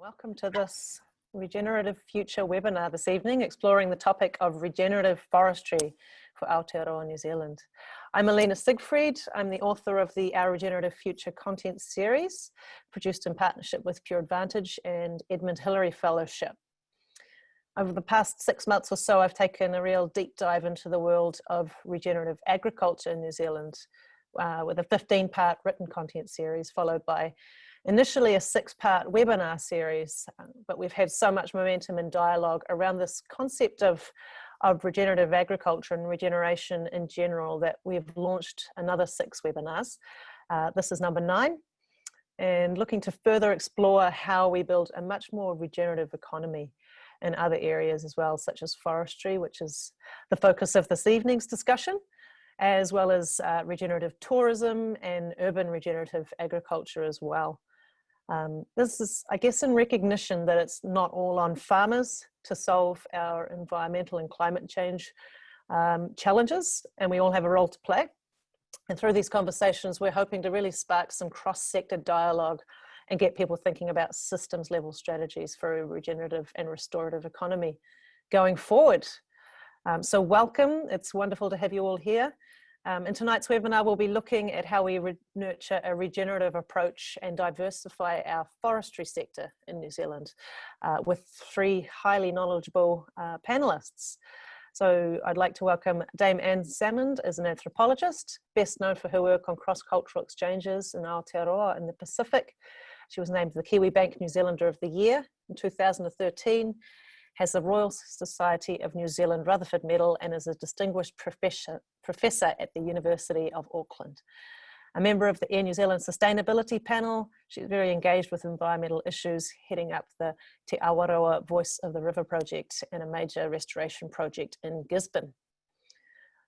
Welcome to this Regenerative Future webinar this evening, exploring the topic of regenerative forestry for Aotearoa, New Zealand. I'm Alina Siegfried. I'm the author of the Our Regenerative Future content series, produced in partnership with Pure Advantage and Edmund Hillary Fellowship. Over the past 6 months or so, I've taken a real deep dive into the world of regenerative agriculture in New Zealand with a 15-part written content series, followed by initially a 6-part webinar series, but we've had so much momentum and dialogue around this concept of regenerative agriculture and regeneration in general that we've launched another 6 webinars. This is number 9, and looking to further explore how we build a much more regenerative economy in other areas as well, such as forestry, which is the focus of this evening's discussion, as well as regenerative tourism and urban regenerative agriculture as well. This is, I guess, in recognition that it's not all on farmers to solve our environmental and climate change challenges, and we all have a role to play. And through these conversations, we're hoping to really spark some cross-sector dialogue and get people thinking about systems-level strategies for a regenerative and restorative economy going forward. So welcome, it's wonderful to have you all here. In tonight's webinar, we'll be looking at how we nurture a regenerative approach and diversify our forestry sector in New Zealand with 3 highly knowledgeable panelists. So I'd like to welcome Dame Anne Salmond as an anthropologist, best known for her work on cross-cultural exchanges in Aotearoa in the Pacific. She was named the Kiwi Bank New Zealander of the Year in 2013, has the Royal Society of New Zealand Rutherford Medal, and is a distinguished professor at the University of Auckland. A member of the Air New Zealand Sustainability Panel, she's very engaged with environmental issues, heading up the Te Awaroa Voice of the River project and a major restoration project in Gisborne.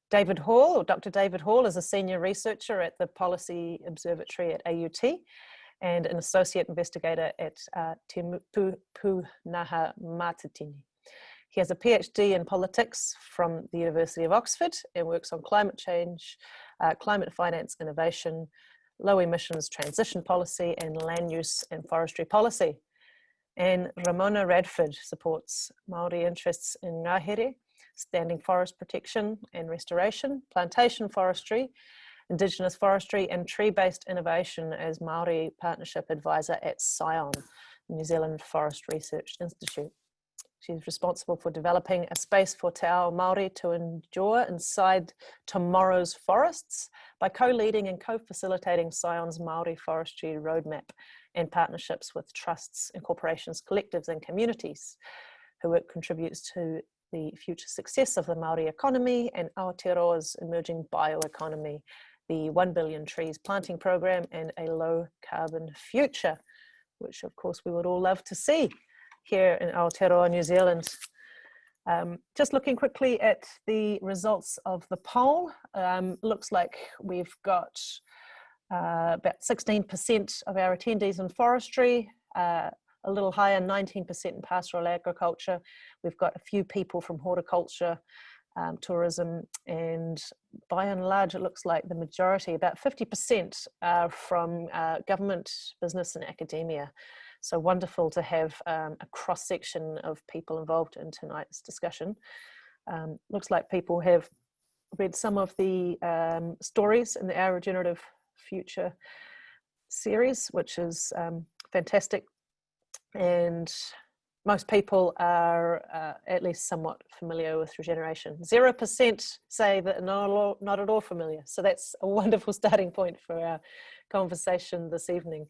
David Hall, or Dr. David Hall, is a senior researcher at the Policy Observatory at AUT and an associate investigator at Te Punaha Mātatini. He has a PhD in politics from the University of Oxford and works on climate change, climate finance innovation, low emissions transition policy, and land use and forestry policy. And Ramona Radford supports Maori interests in ngahere, standing forest protection and restoration, plantation forestry, Indigenous forestry, and tree-based innovation as Maori Partnership Advisor at SCION, New Zealand Forest Research Institute. She's responsible for developing a space for Te Ao Māori to endure inside tomorrow's forests by co-leading and co-facilitating SCION's Māori forestry roadmap and partnerships with trusts and corporations, collectives and communities. Her work contributes to the future success of the Māori economy and Aotearoa's emerging bioeconomy, the 1 billion trees planting program, and a low carbon future, which of course we would all love to see here in Aotearoa, New Zealand. Just looking quickly at the results of the poll, looks like we've got about 16% of our attendees in forestry, a little higher, 19% in pastoral agriculture. We've got a few people from horticulture, tourism, and by and large it looks like the majority, about 50%, are from government, business and academia. So wonderful to have a cross-section of people involved in tonight's discussion. Looks like people have read some of the stories in the Our Regenerative Future series, which is fantastic, and most people are at least somewhat familiar with regeneration. 0% say that not at all familiar. So that's a wonderful starting point for our conversation this evening.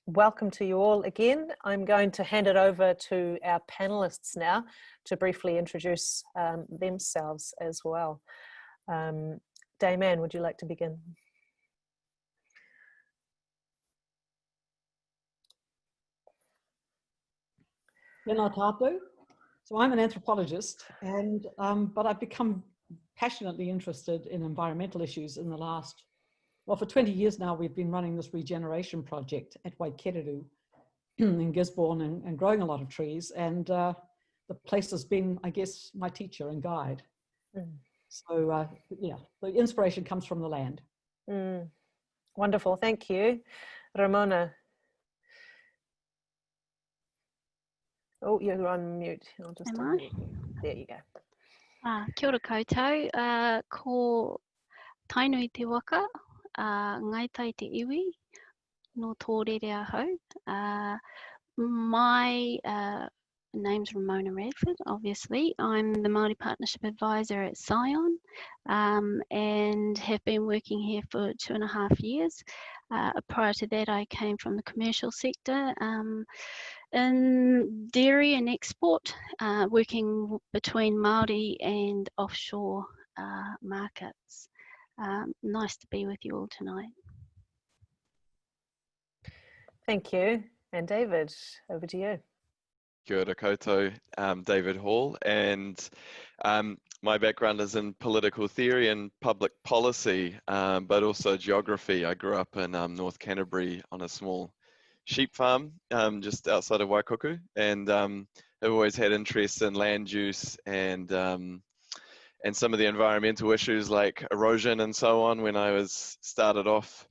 Welcome to you all again. I'm going to hand it over to our panelists now to briefly introduce themselves as well. Dame Anne, would you like to begin? Tēnā tātou. So I'm an anthropologist, and but I've become passionately interested in environmental issues in the last, well, for 20 years now. We've been running this regeneration project at Waikereru in Gisborne and growing a lot of trees, and the place has been, I guess, my teacher and guide. So yeah, the inspiration comes from the land. Wonderful, thank you. Ramona. Oh, you're on mute. I'll just Am unmute you. There you go. Kia ora koutou, ko tainui te waka, ngai tai te iwi, no tō rere ahau. My name's Ramona Radford, obviously. I'm the Māori Partnership Advisor at Scion, and have been working here for 2.5 years. Prior to that, I came from the commercial sector in dairy and export, working between Māori and offshore markets. Nice to be with you all tonight. Thank you. And David, over to you. Kia ora koutou, David Hall, and my background is in political theory and public policy, but also geography. I grew up in North Canterbury on a small sheep farm just outside of Waikuku, and I've always had interest in land use and some of the environmental issues like erosion and so on. When I started off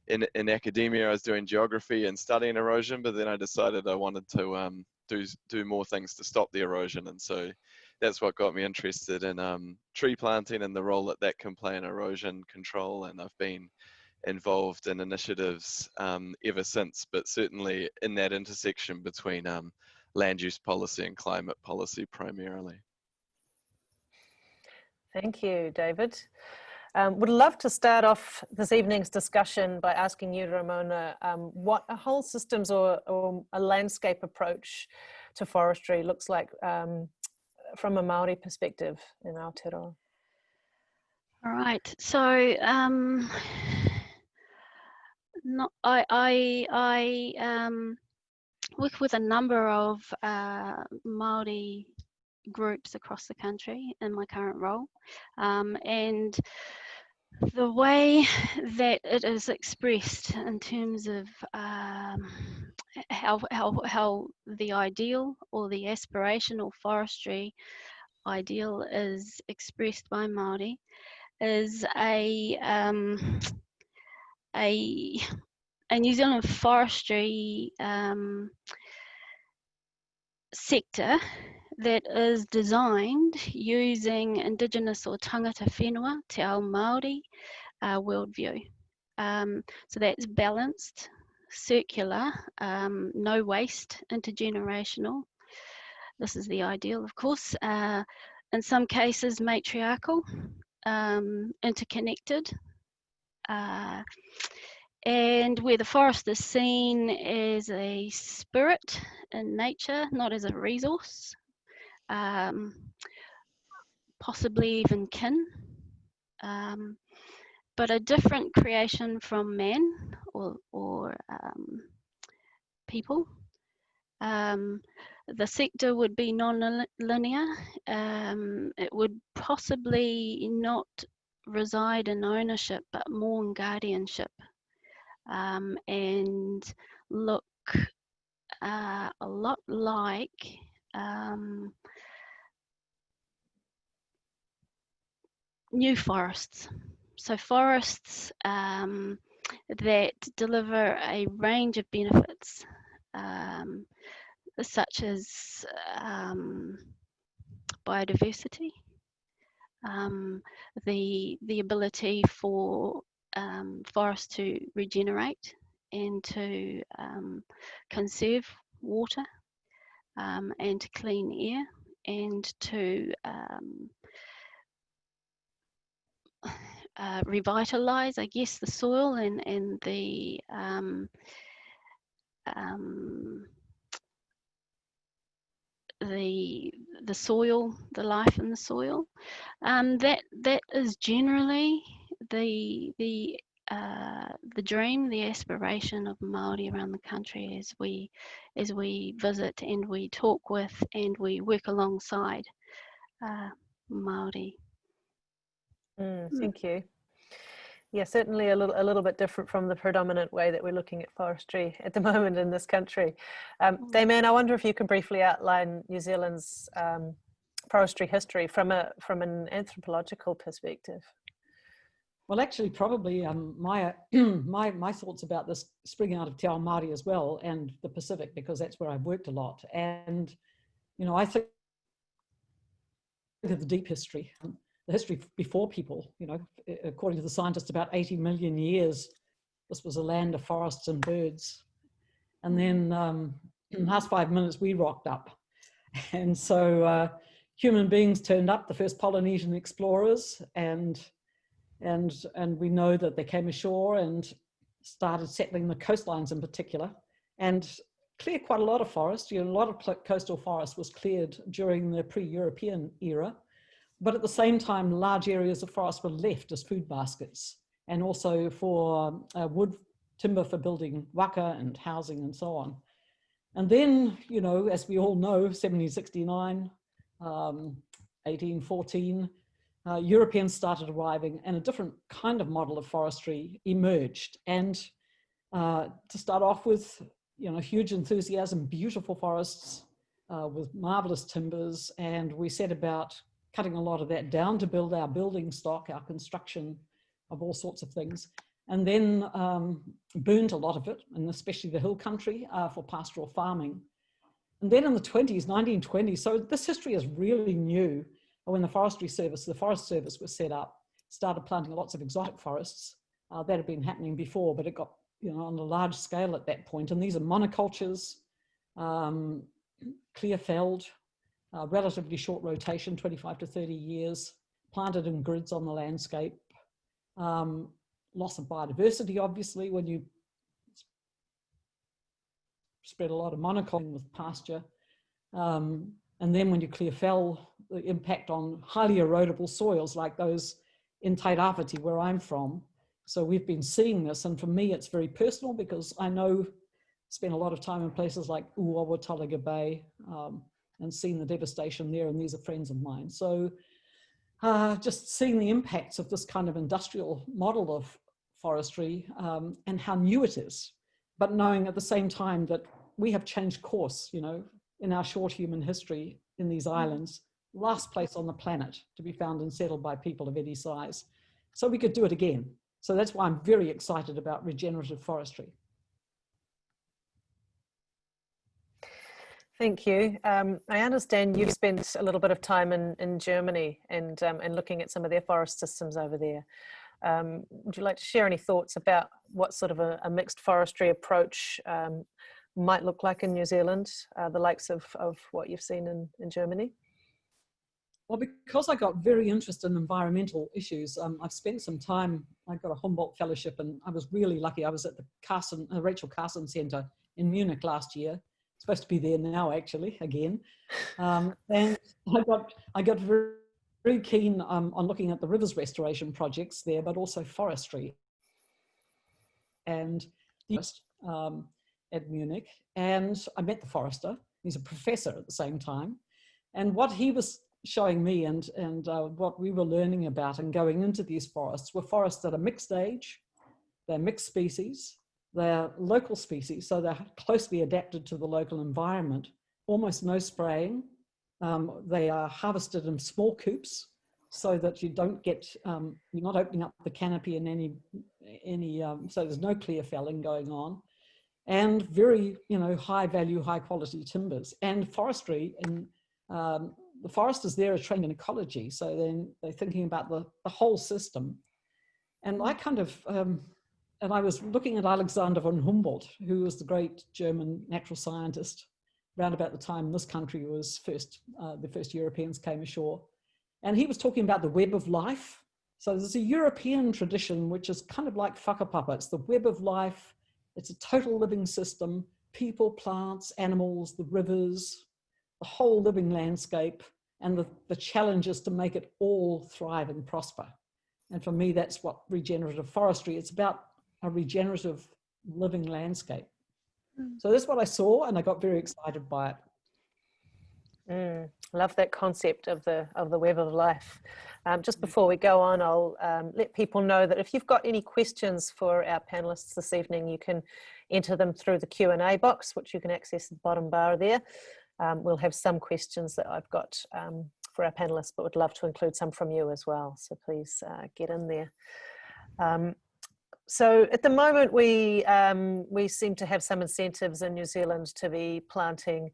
in academia, I was doing geography and studying erosion, but then I decided I wanted to do more things to stop the erosion, and so that's what got me interested in tree planting and the role that can play in erosion control. And I've been involved in initiatives ever since, but certainly in that intersection between land use policy and climate policy primarily. Thank you, David. Would love to start off this evening's discussion by asking you, Ramona, what a whole systems or a landscape approach to forestry looks like from a Maori perspective in Aotearoa. All right, so I work with a number of Maori groups across the country in my current role, and the way that it is expressed in terms of how the ideal or the aspirational forestry ideal is expressed by Maori is a New Zealand forestry sector that is designed using Indigenous or tangata whenua, te ao Māori worldview. So that's balanced, circular, no waste, intergenerational. This is the ideal, of course. In some cases, matriarchal, interconnected, and where the forest is seen as a spirit in nature, not as a resource, possibly even kin, but a different creation from man or people. The sector would be non-linear. It would possibly not reside in ownership, but more in guardianship, and look a lot like new forests. So forests that deliver a range of benefits, such as biodiversity, the ability for forests to regenerate and to conserve water and to clean air and to revitalize, I guess, the soil and the soil, the life in the soil. That is generally the dream, the aspiration of Māori around the country as we visit and we talk with and we work alongside Māori. Thank you. Yeah, certainly a little bit different from the predominant way that we're looking at forestry at the moment in this country. Damien, I wonder if you can briefly outline New Zealand's forestry history from an anthropological perspective. Well, actually, probably my thoughts about this spring out of Te Ao Māori as well, and the Pacific, because that's where I've worked a lot. And You know, I think of the deep history, the history before people, you know, according to the scientists, about 80 million years, this was a land of forests and birds. And then in the last 5 minutes, we rocked up. And so human beings turned up, the first Polynesian explorers, and we know that they came ashore and started settling the coastlines in particular, and cleared quite a lot of forest. You know, a lot of coastal forest was cleared during the pre-European era, but at the same time, large areas of forest were left as food baskets, and also for wood timber for building waka and housing and so on. And then, you know, as we all know, 1769, 1814, Europeans started arriving, and a different kind of model of forestry emerged. And to start off with, you know, huge enthusiasm, beautiful forests with marvelous timbers, and we set about cutting a lot of that down to build our building stock, our construction of all sorts of things, and then burned a lot of it, and especially the hill country for pastoral farming. And then in the 20s, 1920s, so this history is really new. When the Forest Service was set up, started planting lots of exotic forests. That had been happening before, but it got, you know, on a large scale at that point. And these are monocultures, clear felled, relatively short rotation, 25 to 30 years, planted in grids on the landscape. Loss of biodiversity, obviously, when you spread a lot of monoculture with pasture. And then when you clear fell, the impact on highly erodible soils like those in Tairāwhiti, where I'm from. So we've been seeing this, and for me it's very personal because I know, spent a lot of time in places like Uawa, Talaga Bay, and seen the devastation there, and these are friends of mine. So just seeing the impacts of this kind of industrial model of forestry and how new it is, but knowing at the same time that we have changed course, you know, in our short human history in these islands, last place on the planet to be found and settled by people of any size. So we could do it again. So that's why I'm very excited about regenerative forestry. Thank you. I understand you've spent a little bit of time in Germany and looking at some of their forest systems over there. Would you like to share any thoughts about what sort of a mixed forestry approach might look like in New Zealand, the likes of what you've seen in Germany? Well, because I got very interested in environmental issues, I've spent some time, I got a Humboldt Fellowship, and I was really lucky. I was at the Rachel Carson Center in Munich last year. Supposed to be there now, actually, again. And I got very, very keen on looking at the rivers restoration projects there, but also forestry. And at Munich, and I met the forester. He's a professor at the same time, and what he was showing me and what we were learning about and going into these forests were forests that are mixed age, they're mixed species, they're local species, so they're closely adapted to the local environment, almost no spraying. They are harvested in small coops so that you don't get, you're not opening up the canopy in any so there's no clear felling going on. And very, you know, high value, high quality timbers. And forestry, and the foresters there are trained in ecology, so then they're thinking about the whole system. And I kind of, and I was looking at Alexander von Humboldt, who was the great German natural scientist, around about the time this country was the first Europeans came ashore. And he was talking about the web of life. So there's a European tradition, which is kind of like whakapapa. It's the web of life. It's a total living system, people, plants, animals, the rivers, the whole living landscape, and the challenges to make it all thrive and prosper. And for me, that's what regenerative forestry, it's about a regenerative living landscape. So that's what I saw, and I got very excited by it. Love that concept of the web of life. Just before we go on, I'll let people know that if you've got any questions for our panelists this evening, you can enter them through the Q&A box, which you can access at the bottom bar there. We'll have some questions that I've got for our panelists, but would love to include some from you as well. So please get in there. So at the moment, we seem to have some incentives in New Zealand to be planting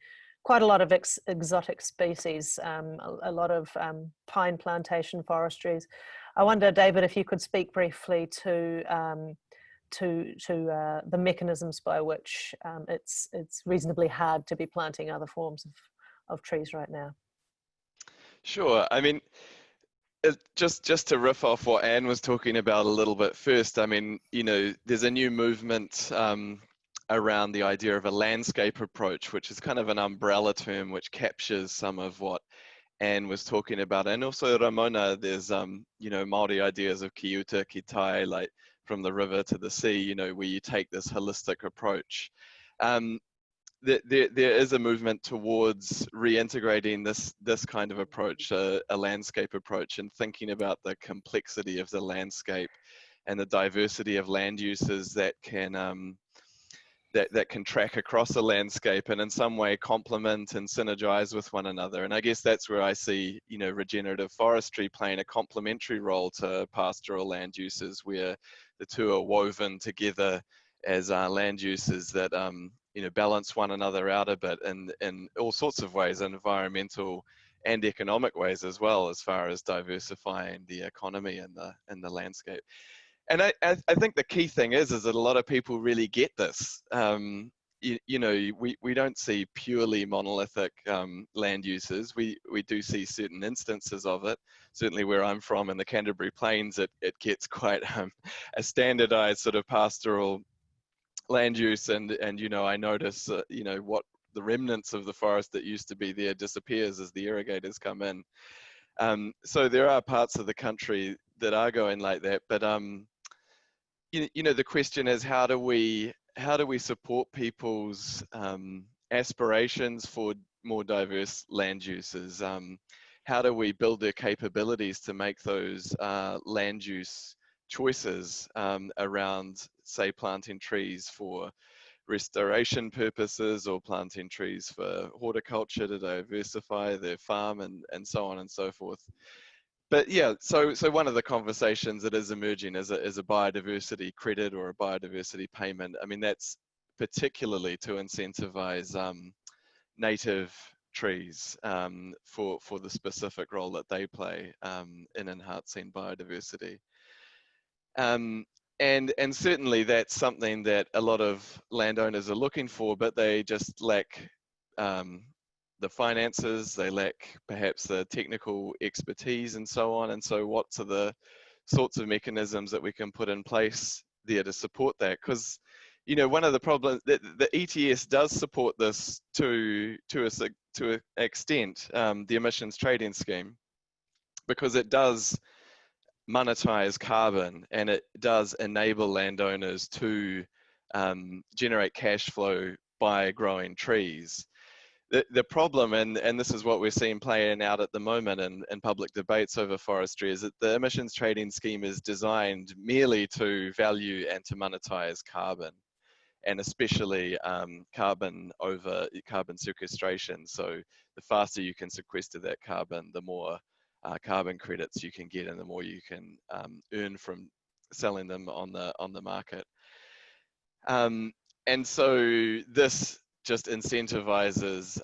quite a lot of exotic species, a lot of pine plantation forestries. I wonder, David, if you could speak briefly to the mechanisms by which it's reasonably hard to be planting other forms of trees right now. Sure. I mean, just to riff off what Anne was talking about a little bit first, I mean, you know, there's a new movement around the idea of a landscape approach, which is kind of an umbrella term which captures some of what Anne was talking about. And also Ramona, there's, you know, Maori ideas of ki uta, ki tai, like from the river to the sea, you know, where you take this holistic approach. There is a movement towards reintegrating this kind of approach, a landscape approach, and thinking about the complexity of the landscape and the diversity of land uses that can that can track across a landscape and in some way complement and synergize with one another. And I guess that's where I see, you know, regenerative forestry playing a complementary role to pastoral land uses, where the two are woven together as land uses that you know, balance one another out a bit in all sorts of ways, environmental and economic ways as well, as far as diversifying the economy and the landscape. And I think the key thing is that a lot of people really get this. You know, we don't see purely monolithic land uses. We do see certain instances of it. Certainly where I'm from in the Canterbury Plains, it gets quite a standardized sort of pastoral land use, and you know, I notice you know, what the remnants of the forest that used to be there disappears as the irrigators come in. So there are parts of the country that are going like that, but you know, the question is, how do we support people's aspirations for more diverse land uses? How do we build their capabilities to make those land use choices around, say, planting trees for restoration purposes, or planting trees for horticulture to diversify their farm, and so on and so forth. But yeah, so one of the conversations that is emerging is a biodiversity credit or a biodiversity payment. I mean, that's particularly to incentivize native trees for the specific role that they play in enhancing biodiversity. And certainly that's something that a lot of landowners are looking for, but they just lack the finances, they lack perhaps the technical expertise and so on. And so what are the sorts of mechanisms that we can put in place there to support that? Because, you know, one of the problems, the ETS does support this to an extent, the emissions trading scheme, because it does monetize carbon, and it does enable landowners to generate cash flow by growing trees. The problem, and this is what we're seeing playing out at the moment in public debates over forestry, is that the emissions trading scheme is designed merely to value and to monetize carbon, and especially carbon sequestration. So the faster you can sequester that carbon, the more carbon credits you can get, and the more you can earn from selling them on the market. And so this just incentivizes,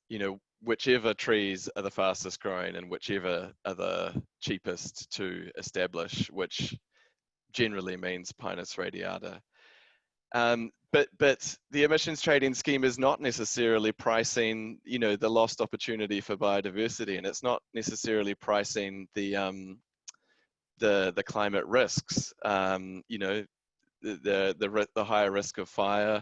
you know, whichever trees are the fastest growing and whichever are the cheapest to establish, which generally means Pinus radiata. But the emissions trading scheme is not necessarily pricing, you know, the lost opportunity for biodiversity, and it's not necessarily pricing the climate risks. You know, the higher risk of fire,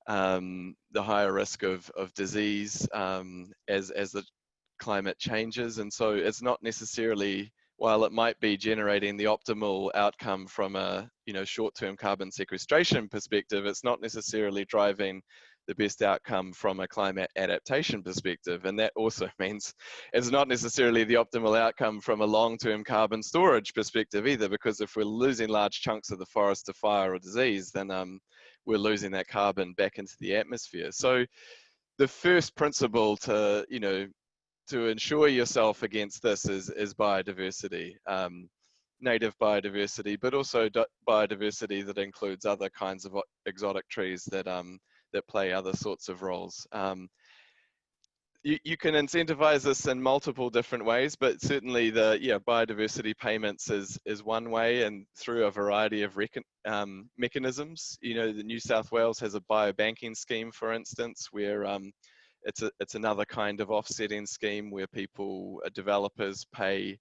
the higher risk of disease as the climate changes. And so it's not necessarily, while it might be generating the optimal outcome from a, you know, short-term carbon sequestration perspective, it's not necessarily driving the best outcome from a climate adaptation perspective. And that also means it's not necessarily the optimal outcome from a long-term carbon storage perspective either, because if we're losing large chunks of the forest to fire or disease, then we're losing that carbon back into the atmosphere. So the first principle to, you know, to ensure yourself against this is biodiversity, native biodiversity, but also biodiversity that includes other kinds of exotic trees that that play other sorts of roles. you can incentivize this in multiple different ways, but certainly the biodiversity payments is one way, and through a variety of mechanisms. You know, the New South Wales has a biobanking scheme, for instance, where it's another kind of offsetting scheme where developers pay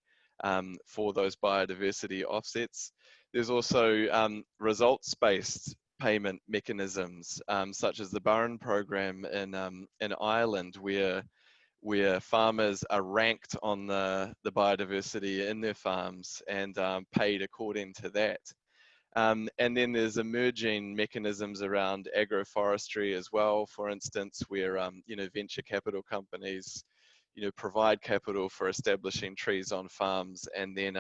for those biodiversity offsets. There's also results-based payment mechanisms, such as the Burren program in Ireland, where farmers are ranked on the biodiversity in their farms and paid according to that. And then there's emerging mechanisms around agroforestry as well, for instance, where venture capital companies provide capital for establishing trees on farms, and then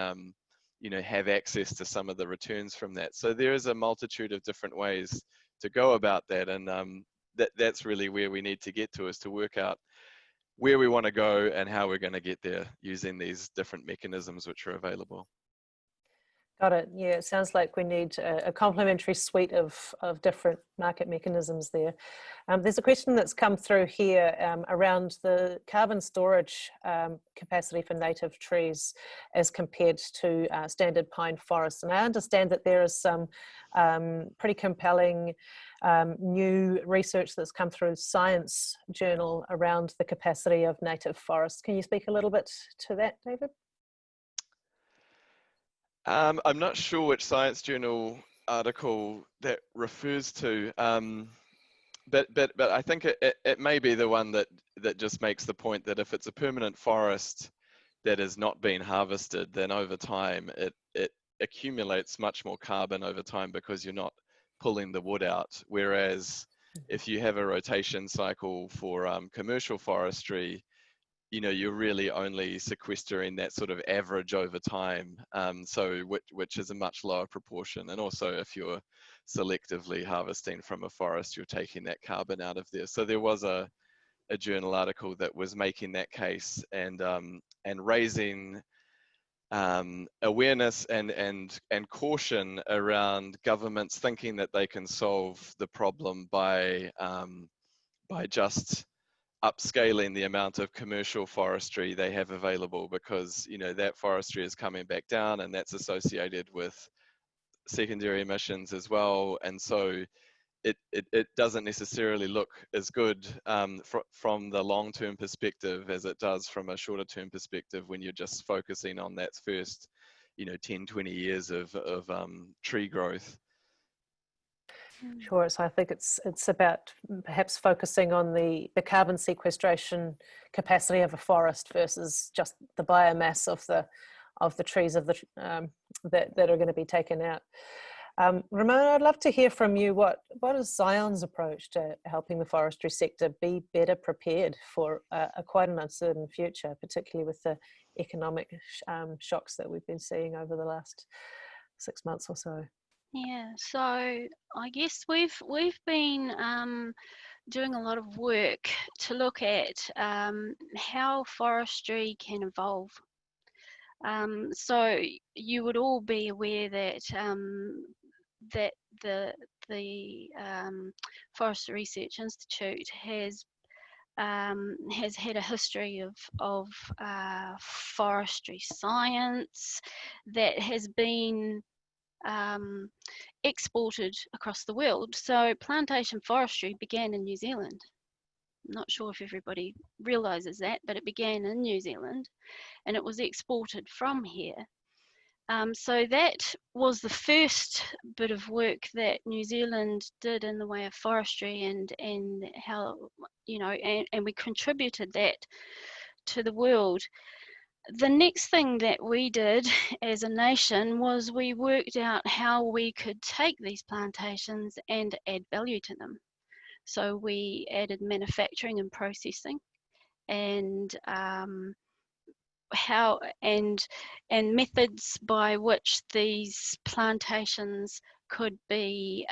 have access to some of the returns from that. So there is a multitude of different ways to go about that, and that's really where we need to get to, is to work out where we want to go and how we're going to get there using these different mechanisms which are available. Got it. Yeah, it sounds like we need a complementary suite of different market mechanisms there. There's a question that's come through here around the carbon storage capacity for native trees as compared to standard pine forests. And I understand that there is some pretty compelling new research that's come through Science Journal around the capacity of native forests. Can you speak a little bit to that, David? I'm not sure which Science Journal article that refers to, but I think it may be the one that just makes the point that if it's a permanent forest that is not being harvested, then over time it accumulates much more carbon over time because you're not pulling the wood out. Whereas if you have a rotation cycle for commercial forestry, you're really only sequestering that sort of average over time, so which is a much lower proportion. And also, if you're selectively harvesting from a forest, you're taking that carbon out of there. So there was a journal article that was making that case and raising awareness and caution around governments thinking that they can solve the problem by just upscaling the amount of commercial forestry they have available, because that forestry is coming back down, and that's associated with secondary emissions as well. And so it doesn't necessarily look as good from the long-term perspective as it does from a shorter-term perspective when you're just focusing on that first 10-20 years of tree growth. Sure. So I think it's about perhaps focusing on the carbon sequestration capacity of a forest versus just the biomass of the trees that are going to be taken out. Ramona, I'd love to hear from you. What is Zion's approach to helping the forestry sector be better prepared for quite an uncertain future, particularly with the economic shocks that we've been seeing over the last 6 months or so? Yeah, so I guess we've been doing a lot of work to look at how forestry can evolve. So you would all be aware that that the Forest Research Institute has had a history of forestry science that has been exported across the world. So plantation forestry began in New Zealand. I'm not sure if everybody realizes that, but it began in New Zealand and it was exported from here. So that was the first bit of work that New Zealand did in the way of forestry, and how, and we contributed that to the world. The next thing that we did as a nation was we worked out how we could take these plantations and add value to them. So we added manufacturing and processing, and methods by which these plantations could be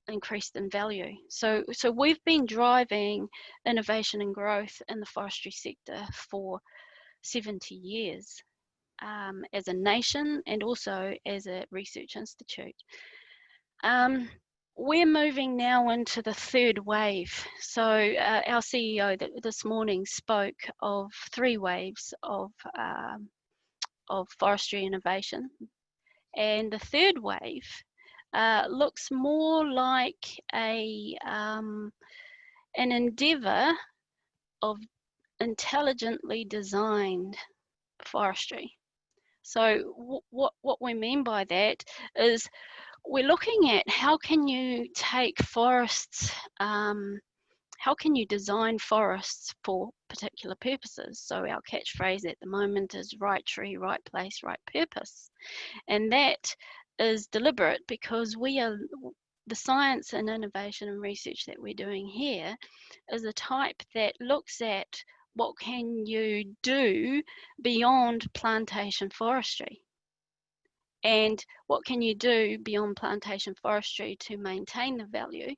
increased in value. So we've been driving innovation and growth in the forestry sector for 70 years as a nation and also as a research institute. we're moving now into the third wave. So our CEO this morning spoke of 3 waves of forestry innovation. And the third wave looks more like an endeavour of intelligently designed forestry. So what we mean by that is we're looking at how can you take forests, how can you design forests for particular purposes. So our catchphrase at the moment is right tree, right place, right purpose. And that is deliberate because the science and innovation and research that we're doing here is a type that looks at what can you do beyond plantation forestry. And what can you do beyond plantation forestry to maintain the value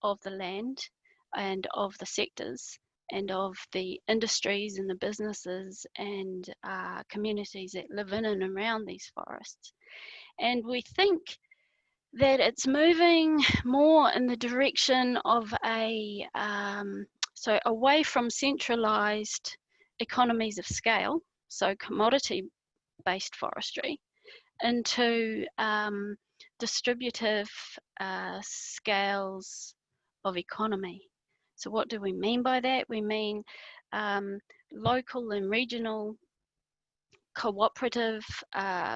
of the land and of the sectors and of the industries and the businesses and communities that live in and around these forests. And we think that it's moving more in the direction of so away from centralized economies of scale, so commodity-based forestry, into distributive scales of economy. So what do we mean by that? We mean local and regional cooperative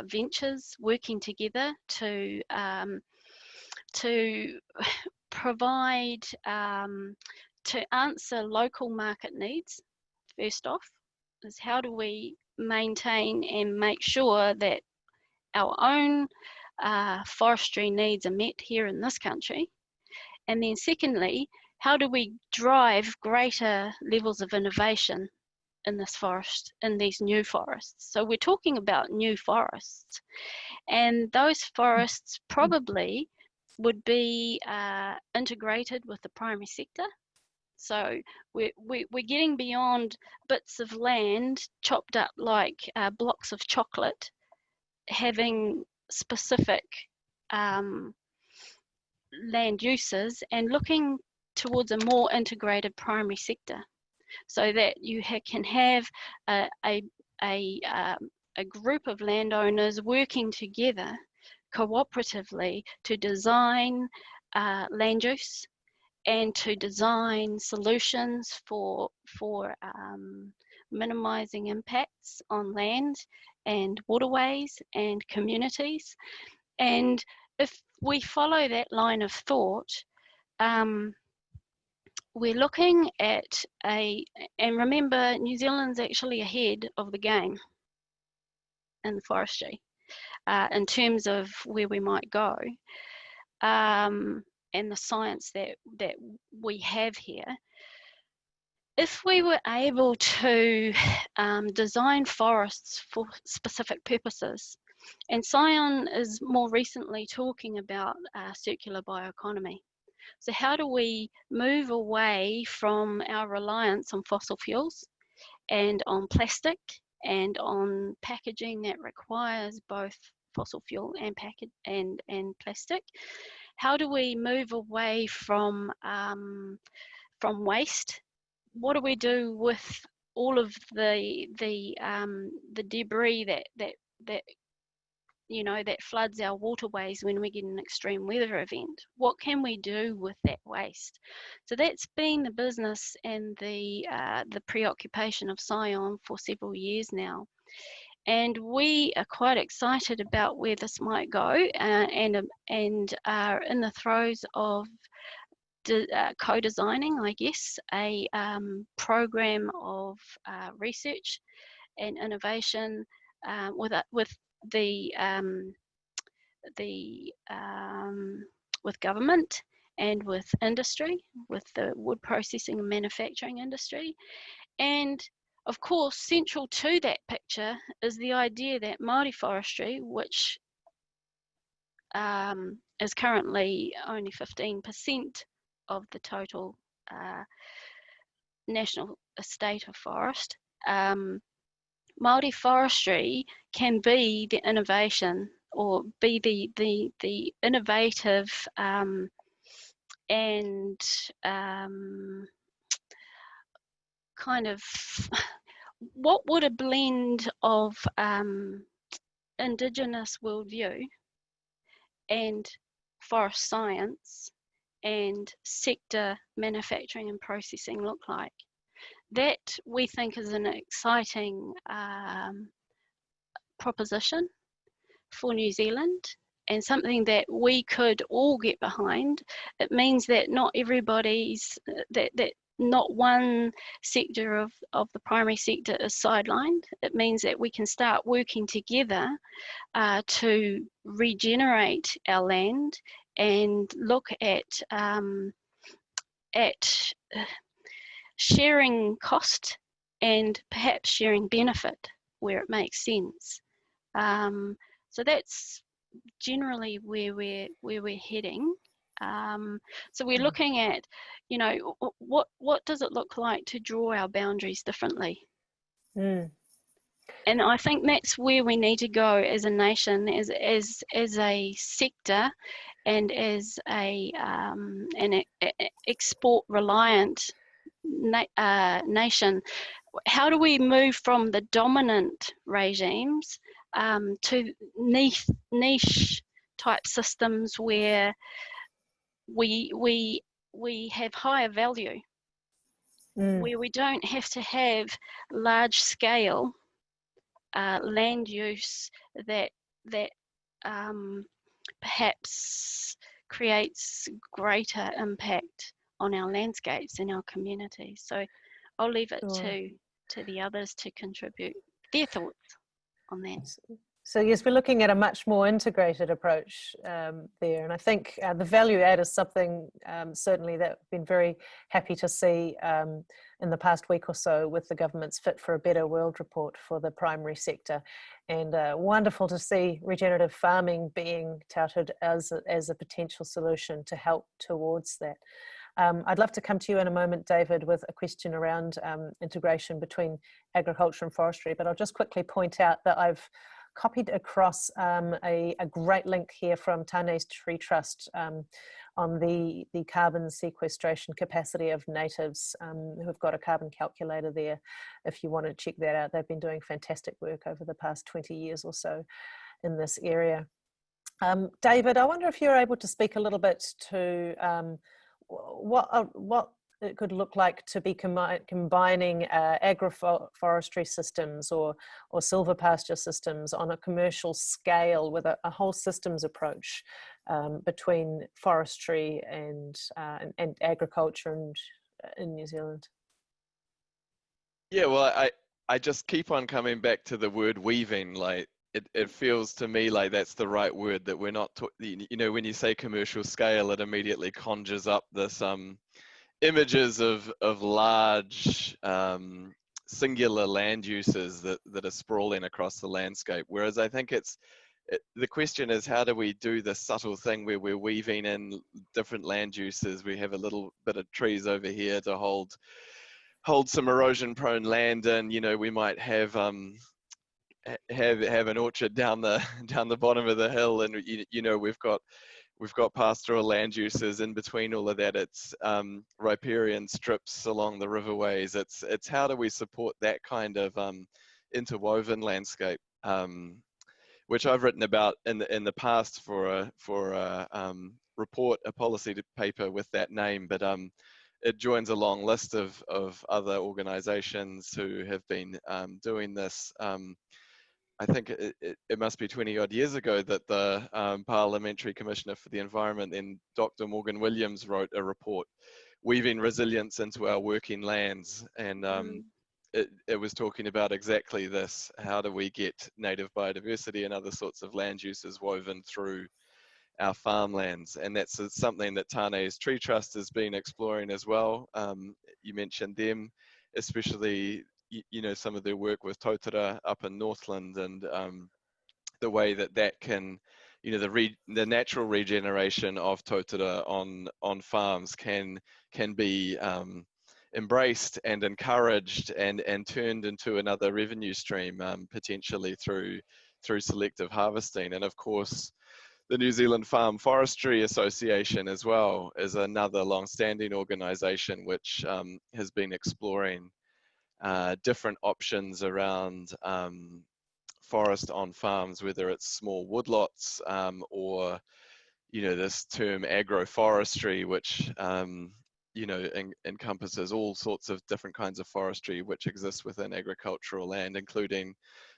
ventures working together to provide, to answer local market needs. First off, is how do we maintain and make sure that our own forestry needs are met here in this country? And then secondly, how do we drive greater levels of innovation in this forest, in these new forests? So we're talking about new forests, and those forests probably would be integrated with the primary sector. So we're getting beyond bits of land chopped up like blocks of chocolate, having specific land uses, and looking towards a more integrated primary sector, so that you can have a group of landowners working together cooperatively to design land use and to design solutions for minimizing impacts on land and waterways and communities. And if we follow that line of thought, we're looking at and remember, New Zealand's actually ahead of the game in forestry in terms of where we might go, and the science that we have here. If we were able to design forests for specific purposes, and Scion is more recently talking about circular bioeconomy. So how do we move away from our reliance on fossil fuels and on plastic and on packaging that requires both fossil fuel and plastic? How do we move away from waste? What do we do with all of the debris that that floods our waterways when we get an extreme weather event? What can we do with that waste? So that's been the business and the preoccupation of Scion for several years now. And we are quite excited about where this might go, and are in the throes of co-designing, I guess, a program of research and innovation with government and with industry, with the wood processing and manufacturing industry. And of course, central to that picture is the idea that Maori forestry, which is currently only 15% of the total national estate of forest, Maori forestry can be the innovation, or be the innovative and kind of what would a blend of Indigenous worldview and forest science and sector manufacturing and processing look like? That we think is an exciting proposition for New Zealand, and something that we could all get behind. It means that not everybody's, that not one sector of the primary sector is sidelined. It means that we can start working together to regenerate our land and look at sharing cost and perhaps sharing benefit where it makes sense. So that's generally where we're heading. So we're looking at, you know, what does it look like to draw our boundaries differently? And I think that's where we need to go as a nation, as a sector, and as an export reliant nation. How do we move from the dominant regimes to niche type systems where we have higher value, where we don't have to have large scale land use that perhaps creates greater impact on our landscapes and our communities. So I'll leave it to the others to contribute their thoughts on that. So yes, we're looking at a much more integrated approach there, and I think the value add is something certainly that we've been very happy to see in the past week or so with the government's Fit for a Better World report for the primary sector, and wonderful to see regenerative farming being touted as a potential solution to help towards that. I'd love to come to you in a moment, David, with a question around integration between agriculture and forestry, but I'll just quickly point out that I've copied across a great link here from Tane's Tree Trust on the carbon sequestration capacity of natives who have got a carbon calculator there if you want to check that out. They've been doing fantastic work over the past 20 years or so in this area. David, I wonder if you're able to speak a little bit to what it could look like to be combining agroforestry systems or silver pasture systems on a commercial scale with a whole systems approach between forestry and agriculture in New Zealand. Yeah, well, I just keep on coming back to the word weaving. Like it feels to me like that's the right word, that we're not, you know, when you say commercial scale, it immediately conjures up this images of large singular land uses that are sprawling across the landscape. Whereas I think the question is, how do we do this subtle thing where we're weaving in different land uses? We have a little bit of trees over here to hold some erosion prone land, and you know, we might have an orchard down the bottom of the hill, and you know, we've got pastoral land uses in between all of that. It's riparian strips along the riverways. It's how do we support that kind of interwoven landscape, which I've written about in the past for a report, a policy paper with that name, but it joins a long list of other organisations who have been doing this. I think it must be 20 odd years ago that the Parliamentary Commissioner for the Environment, then Dr. Morgan Williams, wrote a report, Weaving Resilience into Our Working Lands. And it was talking about exactly this. How do we get native biodiversity and other sorts of land uses woven through our farmlands? And that's something that Tane's Tree Trust has been exploring as well. You mentioned them, especially you know, some of their work with totara up in Northland, and the way that can, you know, the natural regeneration of totara on farms can be embraced and encouraged and turned into another revenue stream, potentially through selective harvesting. And of course, the New Zealand Farm Forestry Association as well is another long-standing organisation which has been exploring different options around forest on farms, whether it's small woodlots or, you know, this term agroforestry, which you know, encompasses all sorts of different kinds of forestry which exist within agricultural land, including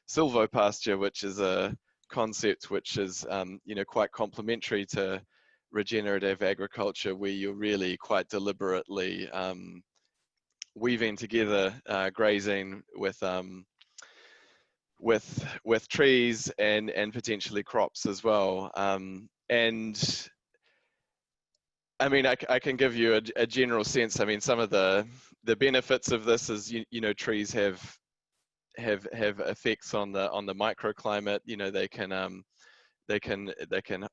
silvopasture, which is a concept which is, you know, quite complementary to regenerative agriculture, where you're really quite deliberately weaving together grazing with trees and potentially crops as well. And I mean, I can give you a general sense. I mean, some of the benefits of this is, you know, trees have effects on the microclimate. You know, they can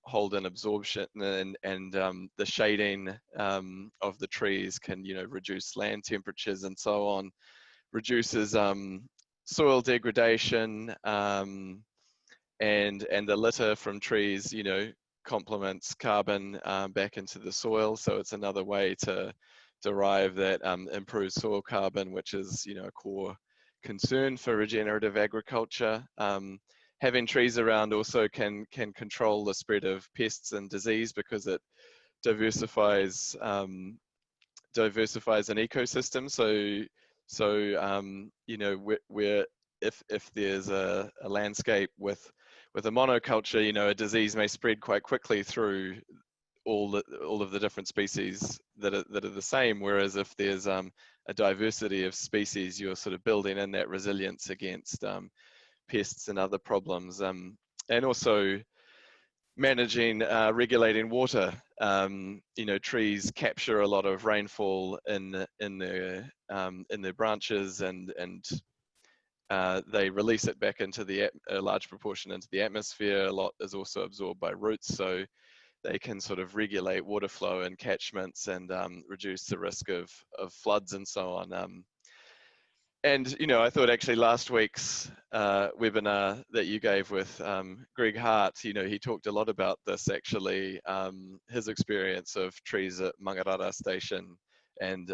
hold an absorption, and the shading of the trees can, you know, reduce land temperatures and so on, reduces soil degradation, and the litter from trees, you know, complements carbon back into the soil. So it's another way to derive that improved soil carbon, which is, you know, a core concern for regenerative agriculture. Having trees around also can control the spread of pests and disease, because it diversifies an ecosystem. So you know, where if there's a landscape with a monoculture, you know, a disease may spread quite quickly through all of the different species that are the same. Whereas if there's a diversity of species, you're sort of building in that resilience against pests and other problems, and also managing, regulating water. You know, trees capture a lot of rainfall in their branches, and they release it back into a large proportion into the atmosphere. A lot is also absorbed by roots, so they can sort of regulate water flow and catchments, and reduce the risk of floods and so on. And, you know, I thought actually last week's webinar that you gave with Greg Hart, you know, he talked a lot about this actually, his experience of trees at Mangarara Station. And,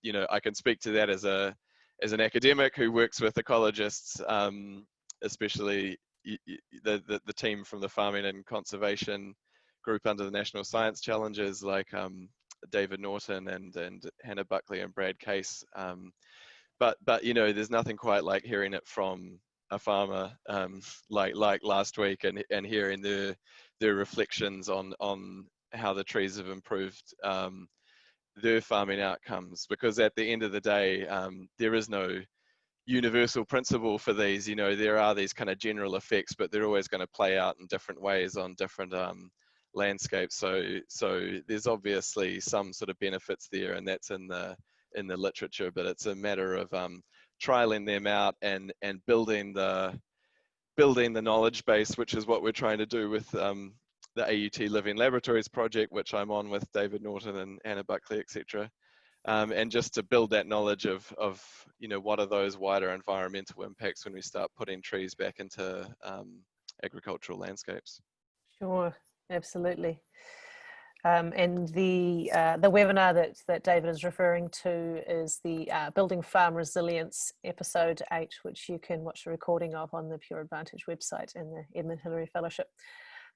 you know, I can speak to that as an academic who works with ecologists, especially the team from the Farming and Conservation group under the National Science Challenges, like David Norton and Hannah Buckley and Brad Case. But you know, there's nothing quite like hearing it from a farmer, like last week, and hearing their reflections on how the trees have improved their farming outcomes. Because at the end of the day, there is no universal principle for these. You know, there are these kind of general effects, but they're always going to play out in different ways on different landscapes. So there's obviously some sort of benefits there, and that's in the literature, but it's a matter of trialing them out and building the knowledge base, which is what we're trying to do with the AUT Living Laboratories project, which I'm on with David Norton and Anna Buckley, etc. And just to build that knowledge of, you know, what are those wider environmental impacts when we start putting trees back into agricultural landscapes. Sure, absolutely. And the webinar that David is referring to is the Building Farm Resilience episode 8, which you can watch the recording of on the Pure Advantage website and the Edmund Hillary Fellowship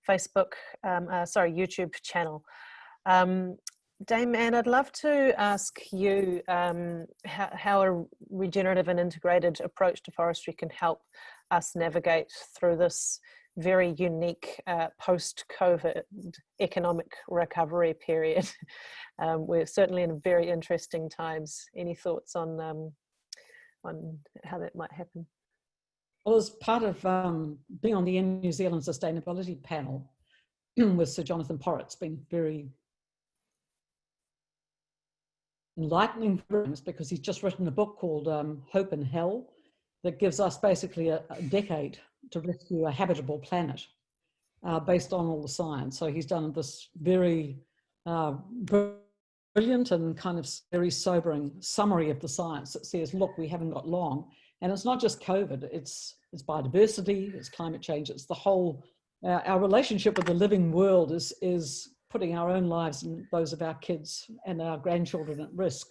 YouTube channel. Dame Anne, I'd love to ask you how a regenerative and integrated approach to forestry can help us navigate through this very unique post-COVID economic recovery period. We're certainly in very interesting times. Any thoughts on how that might happen? Well, as part of being on the New Zealand Sustainability Panel with Sir Jonathan Porritt, it's been very enlightening for us, because he's just written a book called Hope in Hell that gives us basically a decade to rescue a habitable planet based on all the science. So he's done this very brilliant and kind of very sobering summary of the science that says, look, we haven't got long. And it's not just COVID, it's biodiversity, it's climate change, it's the whole Our relationship with the living world is putting our own lives and those of our kids and our grandchildren at risk.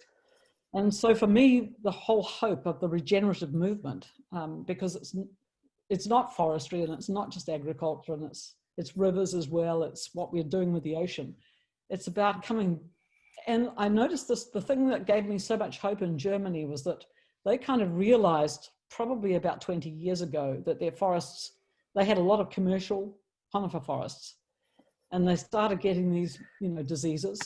And so for me, the whole hope of the regenerative movement, because it's not forestry and it's not just agriculture, and it's rivers as well, it's what we're doing with the ocean. It's about coming, and I noticed this, the thing that gave me so much hope in Germany was that they kind of realized probably about 20 years ago that their forests, they had a lot of commercial conifer forests, and they started getting these, you know, diseases,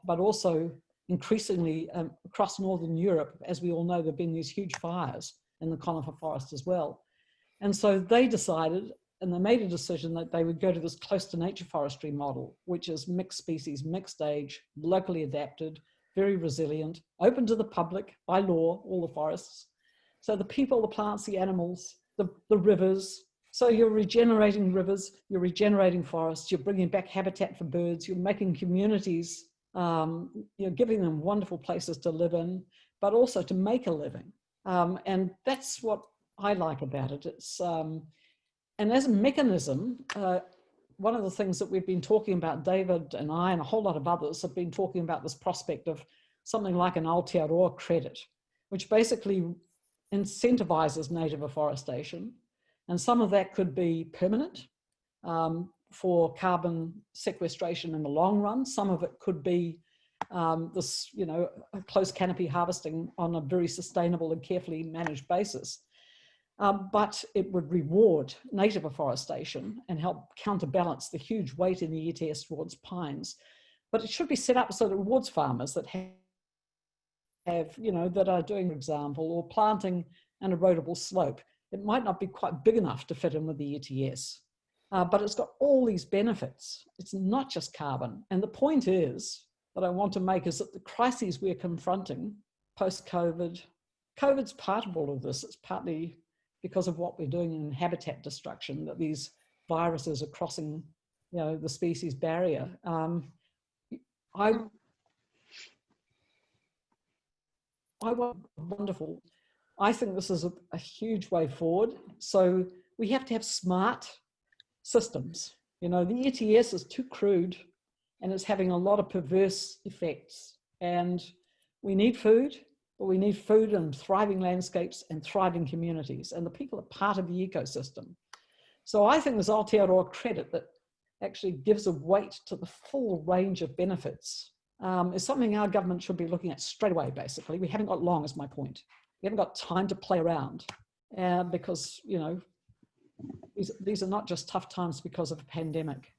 but also increasingly across Northern Europe, as we all know, there've been these huge fires in the conifer forest as well. And so they decided, and they made a decision that they would go to this close to nature forestry model, which is mixed species, mixed age, locally adapted, very resilient, open to the public by law, all the forests. So the people, the plants, the animals, the rivers. So you're regenerating rivers, you're regenerating forests, you're bringing back habitat for birds, you're making communities, you're giving them wonderful places to live in, but also to make a living. And that's what I like about it. It's, and as a mechanism, one of the things that we've been talking about, David and I and a whole lot of others have been talking about this prospect of something like an Aotearoa credit, which basically incentivizes native afforestation. And some of that could be permanent for carbon sequestration in the long run. Some of it could be this, you know, close canopy harvesting on a very sustainable and carefully managed basis. But it would reward native afforestation and help counterbalance the huge weight in the ETS towards pines. But it should be set up so that it rewards farmers that have, you know, that are doing, for example, or planting an erodible slope. It might not be quite big enough to fit in with the ETS, but it's got all these benefits. It's not just carbon. And the point is that I want to make is that the crises we're confronting post-COVID, COVID's part of all of this. It's partly because of what we're doing in habitat destruction, that these viruses are crossing, you know, the species barrier. I want wonderful. I think this is a huge way forward. So we have to have smart systems. You know, the ETS is too crude and it's having a lot of perverse effects. And we need food, but we need food and thriving landscapes and thriving communities. And the people are part of the ecosystem. So I think this Aotearoa credit that actually gives a weight to the full range of benefits is something our government should be looking at straight away, basically. We haven't got long, is my point. We haven't got time to play around because, you know, these are not just tough times because of a pandemic.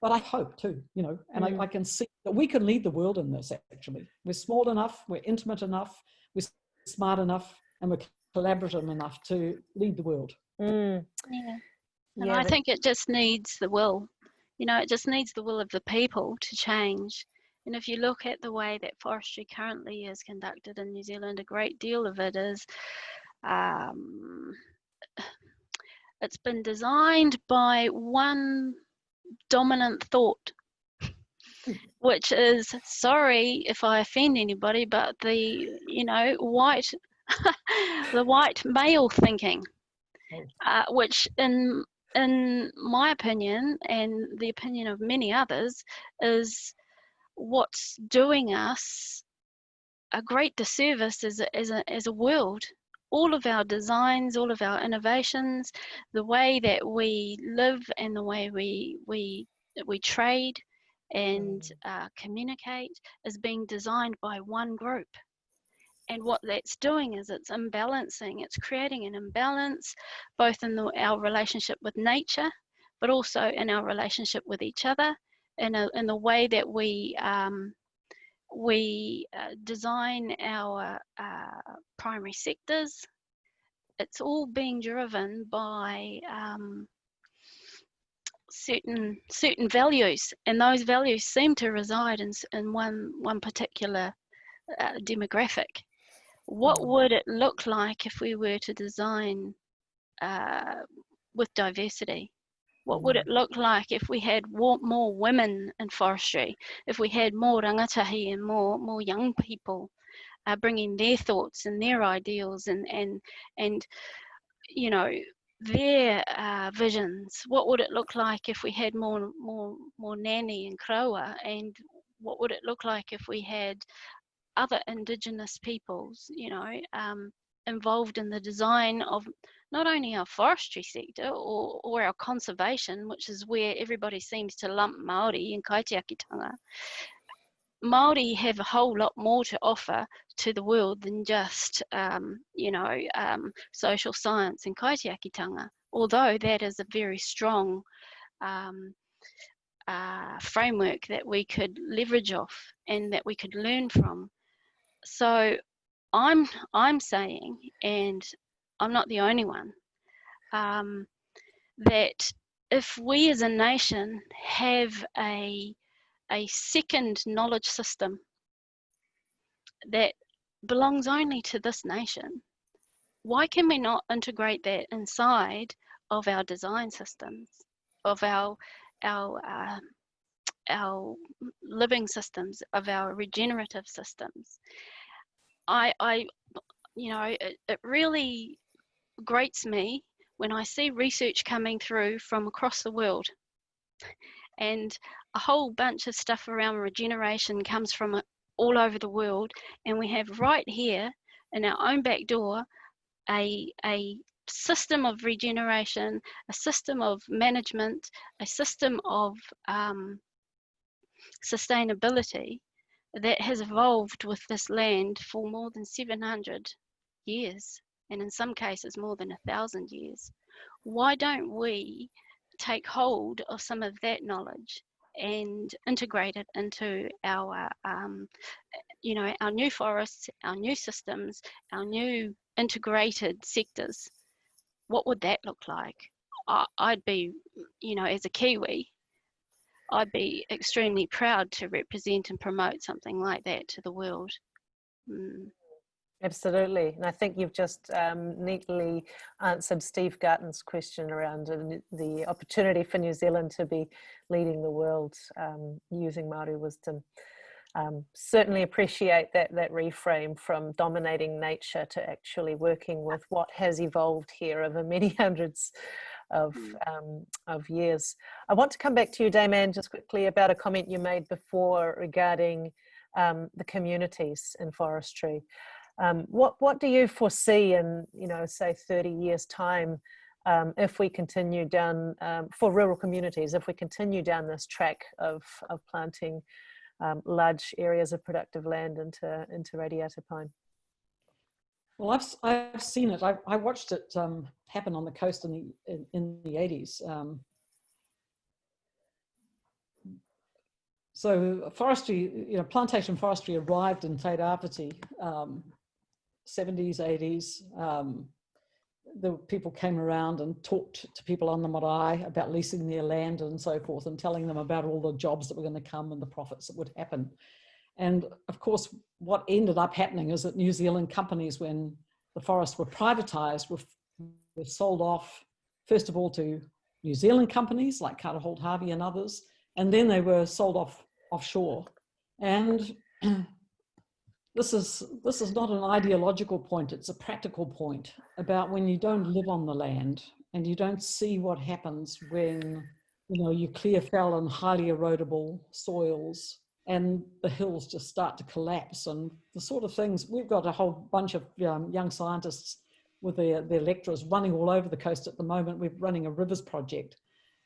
But I hope too, you know, and I can see that we can lead the world in this, actually. We're small enough, we're intimate enough, we're smart enough, and we're collaborative enough to lead the world. Yeah. And I think it just needs the will. You know, it just needs the will of the people to change. And if you look at the way that forestry currently is conducted in New Zealand, a great deal of it is, it's been designed by one dominant thought, which is, sorry if I offend anybody, but the, you know, white, the white male thinking, which in my opinion and the opinion of many others is what's doing us a great disservice as a world. All of our designs, all of our innovations, the way that we live and the way we trade and communicate is being designed by one group. And what that's doing is it's imbalancing, it's creating an imbalance both in our relationship with nature, but also in our relationship with each other, in the way that we design our primary sectors. It's all being driven by certain values, and those values seem to reside in one particular demographic. What would it look like if we were to design with diversity? What would it look like if we had more women in forestry, if we had more rangatahi and more young people bringing their thoughts and their ideals and you know, their visions. What would it look like if we had more Ngāti and Kraua, and what would it look like if we had other Indigenous peoples, you know, involved in the design of not only our forestry sector or our conservation, which is where everybody seems to lump Maori and kaitiakitanga. Maori have a whole lot more to offer to the world than just, you know, social science and kaitiakitanga, although that is a very strong framework that we could leverage off and that we could learn from. So I'm saying, and I'm not the only one, that if we as a nation have a second knowledge system that belongs only to this nation, why can we not integrate that inside of our design systems, of our living systems, of our regenerative systems? You know, it really grates me when I see research coming through from across the world, and a whole bunch of stuff around regeneration comes from all over the world, and we have right here in our own back door a system of regeneration, a system of management, a system of sustainability that has evolved with this land for more than 700 years, and in some cases more than 1,000 years. Why don't we take hold of some of that knowledge and integrate it into our, you know, our new forests, our new systems, our new integrated sectors? What would that look like? I'd be, you know, as a Kiwi, I'd be extremely proud to represent and promote something like that to the world. Absolutely, and I think you've just neatly answered Steve Garton's question around the opportunity for New Zealand to be leading the world using Māori wisdom. Certainly appreciate that reframe from dominating nature to actually working with what has evolved here over many hundreds of years. I want to come back to you, Damon, just quickly about a comment you made before regarding the communities in forestry. What do you foresee in, you know, say 30 years time, if we continue down, for rural communities, if we continue down this track of planting large areas of productive land into radiata pine? Well, I've seen it. I watched it happen on the coast in the 80s. So forestry, you know, plantation forestry arrived in Te Rāwhiti, 70s, 80s. The people came around and talked to people on the marae about leasing their land and so forth, and telling them about all the jobs that were going to come and the profits that would happen. And of course, what ended up happening is that New Zealand companies, when the forests were privatized, were sold off, first of all, to New Zealand companies like Carter Holt Harvey and others, and then they were sold off offshore. And this is not an ideological point, it's a practical point about when you don't live on the land and you don't see what happens when, you know, you clear fell and highly erodible soils and the hills just start to collapse, and the sort of things. We've got a whole bunch of young scientists with their lecturers running all over the coast at the moment. We're running a rivers project,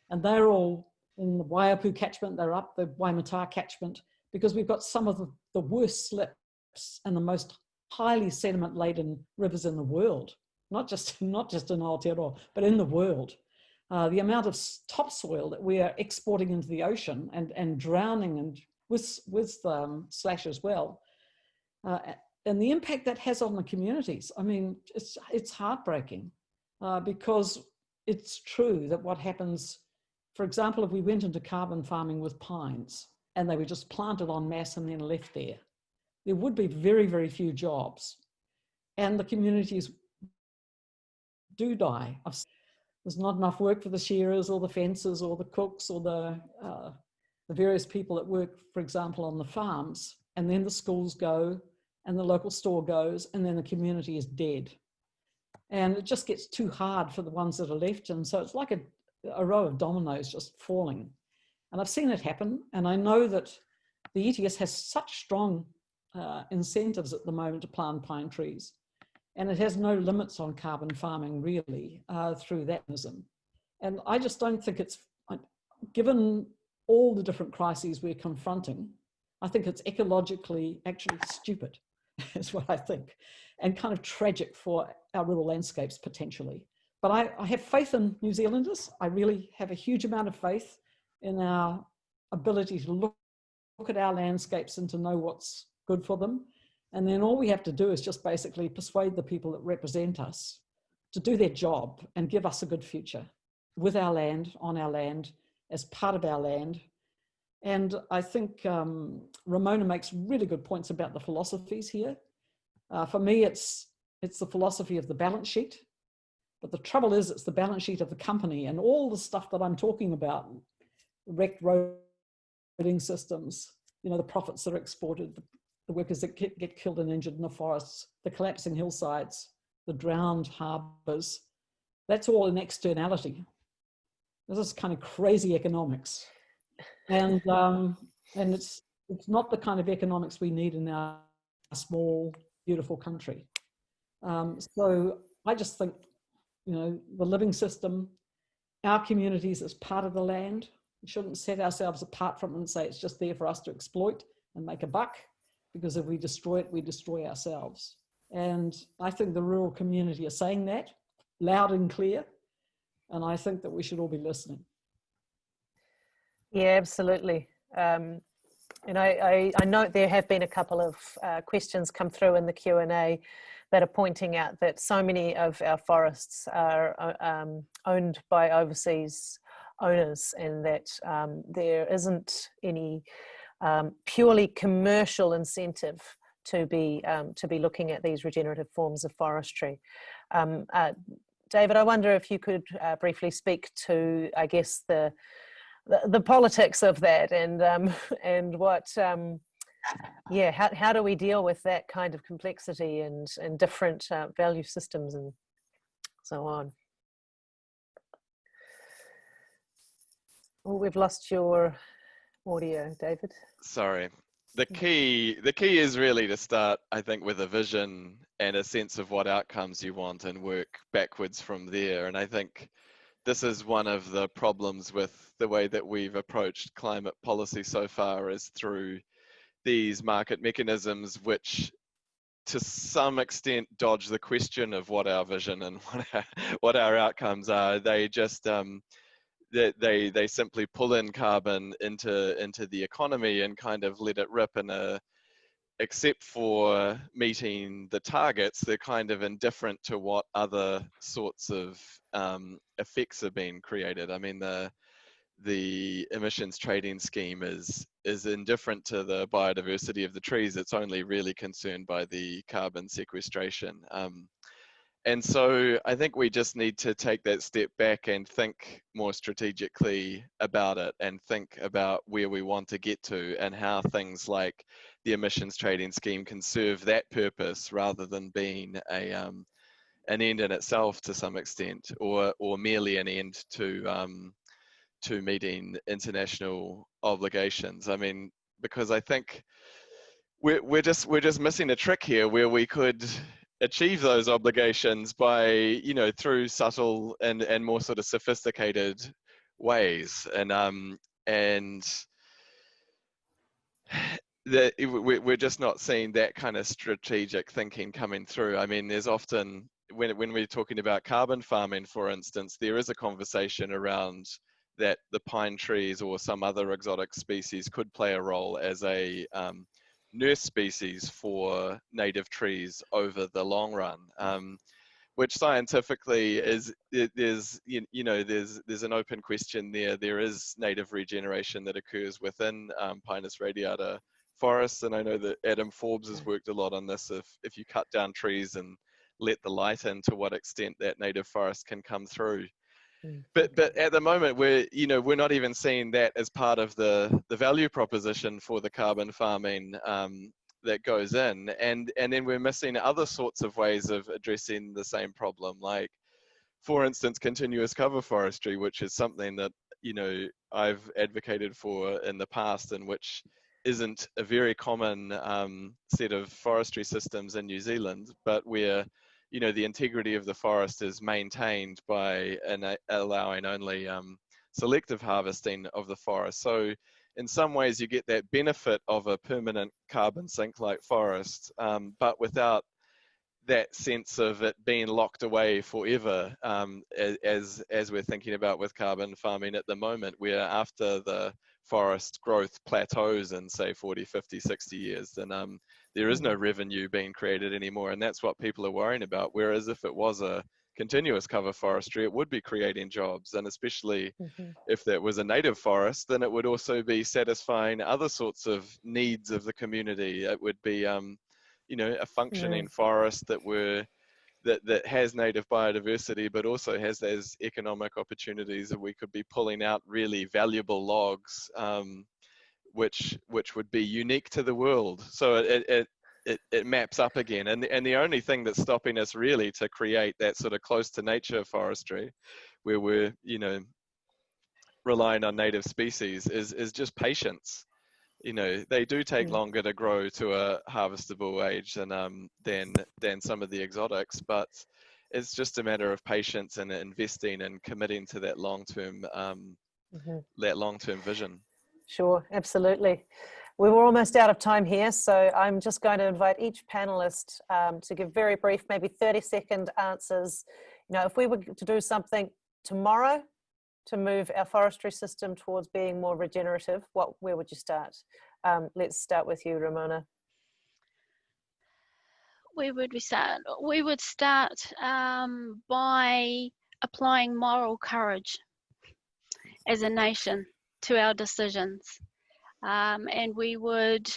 and they're all in the Waiapu catchment, they're up the Waimata catchment, because we've got some of the worst slips and the most highly sediment-laden rivers in the world, not just in Aotearoa, but in the world. The amount of topsoil that we are exporting into the ocean and drowning and with slash as well, and the impact that has on the communities. I mean, it's heartbreaking because it's true that what happens, for example, if we went into carbon farming with pines and they were just planted en masse and then left there, there would be very, very few jobs, and the communities do die. There's not enough work for the shearers or the fencers or the cooks or the various people that work, for example, on the farms, and then the schools go and the local store goes, and then the community is dead. And it just gets too hard for the ones that are left. And so it's like a row of dominoes just falling. And I've seen it happen. And I know that the ETS has such strong incentives at the moment to plant pine trees. And it has no limits on carbon farming really through that mechanism. And I just don't think it's, given all the different crises we're confronting, I think it's ecologically actually stupid, is what I think, and kind of tragic for our rural landscapes potentially. But I have faith in New Zealanders. I really have a huge amount of faith in our ability to look at our landscapes and to know what's good for them. And then all we have to do is just basically persuade the people that represent us to do their job and give us a good future with our land, on our land, as part of our land. And I think Ramona makes really good points about the philosophies here. For me, it's the philosophy of the balance sheet. But the trouble is, it's the balance sheet of the company, and all the stuff that I'm talking about, wrecked roading systems, you know, the profits that are exported, the workers that get killed and injured in the forests, the collapsing hillsides, the drowned harbours. That's all an externality. This is kind of crazy economics. And it's not the kind of economics we need in our small, beautiful country. So I just think, you know, the living system, our communities as part of the land, we shouldn't set ourselves apart from it and say it's just there for us to exploit and make a buck, because if we destroy it, we destroy ourselves. And I think the rural community are saying that loud and clear, and I think that we should all be listening. Yeah, absolutely. And I note there have been a couple of questions come through in the Q&A that are pointing out that so many of our forests are owned by overseas owners, and that there isn't any purely commercial incentive to be looking at these regenerative forms of forestry. David, I wonder if you could briefly speak to, I guess, the politics of that, and what yeah, how do we deal with that kind of complexity and different value systems and so on. Oh, we've lost your audio, David. Sorry. The key is really to start, I think, with a vision and a sense of what outcomes you want and work backwards from there. And I think this is one of the problems with the way that we've approached climate policy so far, is through these market mechanisms, which to some extent dodge the question of what our vision and what our outcomes are. They just they simply pull in carbon into the economy and kind of let it rip, except for meeting the targets, they're kind of indifferent to what other sorts of effects are being created. I mean, the emissions trading scheme is indifferent to the biodiversity of the trees. It's only really concerned by the carbon sequestration. And so I think we just need to take that step back and think more strategically about it, and think about where we want to get to and how things like the emissions trading scheme can serve that purpose, rather than being an end in itself to some extent, or merely an end to meeting international obligations. I mean, because I think we're just missing a trick here, where we could achieve those obligations by, you know, through subtle and more sort of sophisticated ways, and we're just not seeing that kind of strategic thinking coming through. I mean, there's often, when we're talking about carbon farming, for instance, there is a conversation around that the pine trees or some other exotic species could play a role as a nurse species for native trees over the long run, which scientifically there's an open question there. There is native regeneration that occurs within Pinus radiata forests, and I know that Adam Forbes has worked a lot on this. If you cut down trees and let the light in, to what extent that native forest can come through. But at the moment, we're not even seeing that as part of the value proposition for the carbon farming that goes in, and then we're missing other sorts of ways of addressing the same problem, like, for instance, continuous cover forestry, which is something that, you know, I've advocated for in the past, and which isn't a very common set of forestry systems in New Zealand, but where, you know, the integrity of the forest is maintained by allowing only selective harvesting of the forest. So in some ways you get that benefit of a permanent carbon sink like forest, but without that sense of it being locked away forever, as we're thinking about with carbon farming at the moment, where after the forest growth plateaus in say 40, 50, 60 years, then there is no revenue being created anymore, and that's what people are worrying about. Whereas if it was a continuous cover forestry, it would be creating jobs, and especially if that was a native forest, then it would also be satisfying other sorts of needs of the community. It would be you know, a functioning forest that has native biodiversity, but also has those economic opportunities that we could be pulling out really valuable logs, which would be unique to the world. So it maps up again, and the only thing that's stopping us really to create that sort of close to nature forestry, where we're, you know, relying on native species, is just patience. You know, they do take longer to grow to a harvestable age than some of the exotics, but it's just a matter of patience and investing and committing to that long-term vision. Sure, absolutely. We were almost out of time here, so I'm just going to invite each panelist to give very brief, maybe 30-second answers. You know, if we were to do something tomorrow to move our forestry system towards being more regenerative, where would you start? Let's start with you, Ramona. Where would we start? We would start by applying moral courage as a nation to our decisions, and we would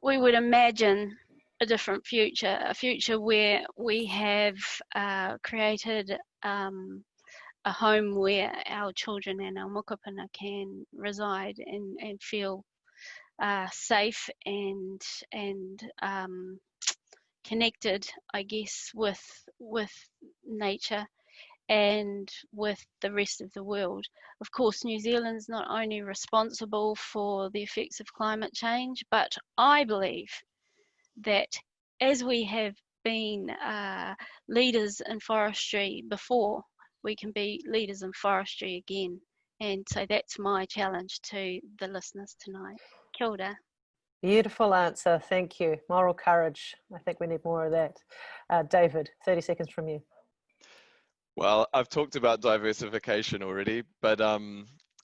imagine a different future, a future where we have created a home where our children and our mokopuna can reside and feel safe and connected, I guess, with nature and with the rest of the world. Of course, New Zealand's not only responsible for the effects of climate change, but I believe that as we have been leaders in forestry before, we can be leaders in forestry again. And so that's my challenge to the listeners tonight. Kia ora. Beautiful answer, thank you. Moral courage, I think we need more of that. David, 30 seconds from you. Well, I've talked about diversification already, but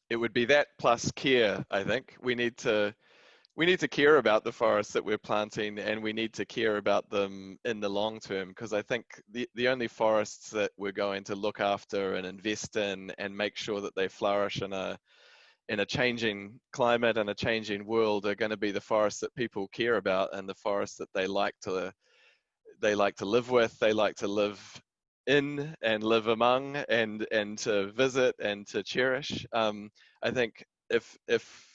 it would be that plus care, I think. We need to care about the forests that we're planting, and we need to care about them in the long term, because I think the only forests that we're going to look after and invest in and make sure that they flourish in a changing climate and a changing world are going to be the forests that people care about, and the forests that they like to live with, they like to live in and live among, and to visit and to cherish. I think if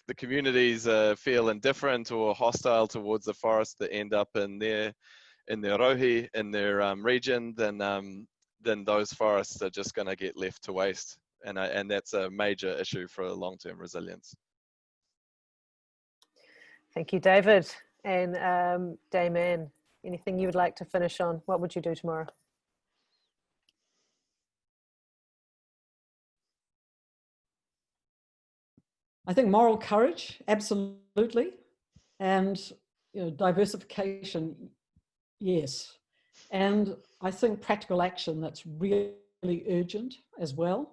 the communities feel indifferent or hostile towards the forests that end up in their rohi, in their region, then those forests are just going to get left to waste, and that's a major issue for long-term resilience. Thank you, David. And Damien, anything you would like to finish on? What would you do tomorrow? I think moral courage, absolutely. And, you know, diversification, yes. And I think practical action, that's really urgent as well,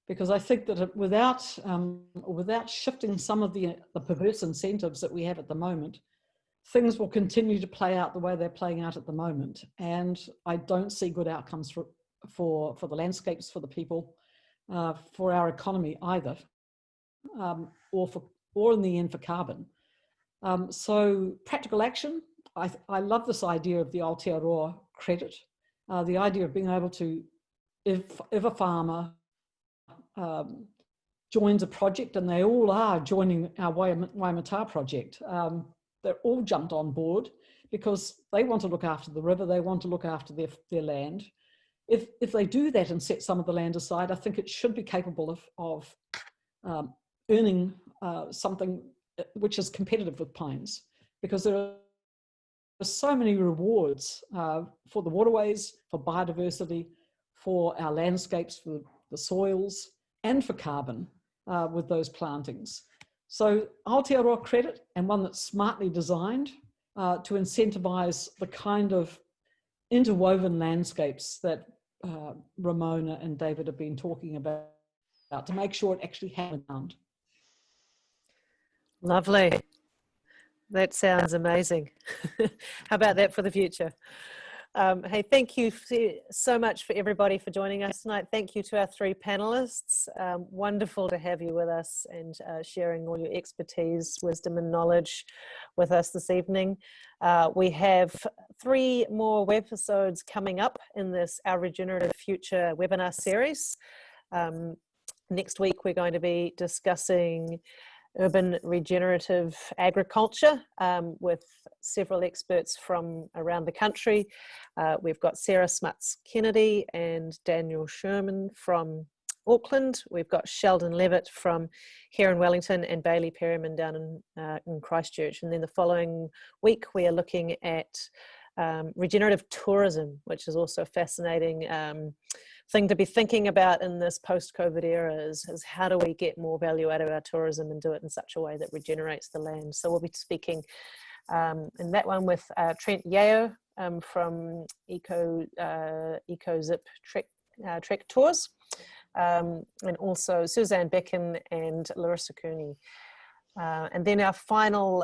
because I think that without shifting some of the perverse incentives that we have at the moment, things will continue to play out the way they're playing out at the moment. And I don't see good outcomes for the landscapes, for the people, for our economy either. Or in the end for carbon. So practical action, I love this idea of the Aotearoa credit, the idea of being able to, if a farmer joins a project, and they all are joining our Waimata project, they're all jumped on board because they want to look after the river, they want to look after their land. If they do that and set some of the land aside, I think it should be capable of earning something which is competitive with pines, because there are so many rewards for the waterways, for biodiversity, for our landscapes, for the soils, and for carbon with those plantings. So Aotearoa credit, and one that's smartly designed to incentivize the kind of interwoven landscapes that Ramona and David have been talking about, to make sure it actually happens. Lovely. That sounds amazing. How about that for the future? Hey, thank you so much for everybody for joining us tonight. Thank you to our three panelists. Wonderful to have you with us and sharing all your expertise, wisdom and knowledge with us this evening. We have 3 more webisodes coming up in this Our Regenerative Future webinar series. Next week, we're going to be discussing urban regenerative agriculture with several experts from around the country. We've got Sarah Smuts-Kennedy and Daniel Sherman from Auckland. We've got Sheldon Levitt from here in Wellington and Bailey Perryman down in Christchurch. And then the following week, we are looking at regenerative tourism, which is also a fascinating thing to be thinking about in this post-COVID era, is how do we get more value out of our tourism and do it in such a way that regenerates the land. So we'll be speaking in that one with Trent Yeo from EcoZip Trek Tours, and also Suzanne Becken and Larissa Cooney. And then our final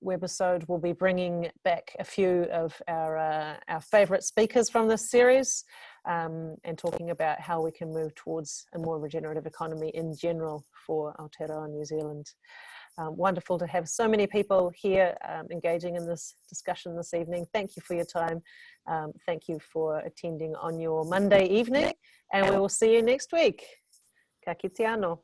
webisode will be bringing back a few of our favourite speakers from this series, and talking about how we can move towards a more regenerative economy in general for Aotearoa New Zealand. Wonderful to have so many people here engaging in this discussion this evening. Thank you for your time. Thank you for attending on your Monday evening, and we will see you next week. Ka kite anō.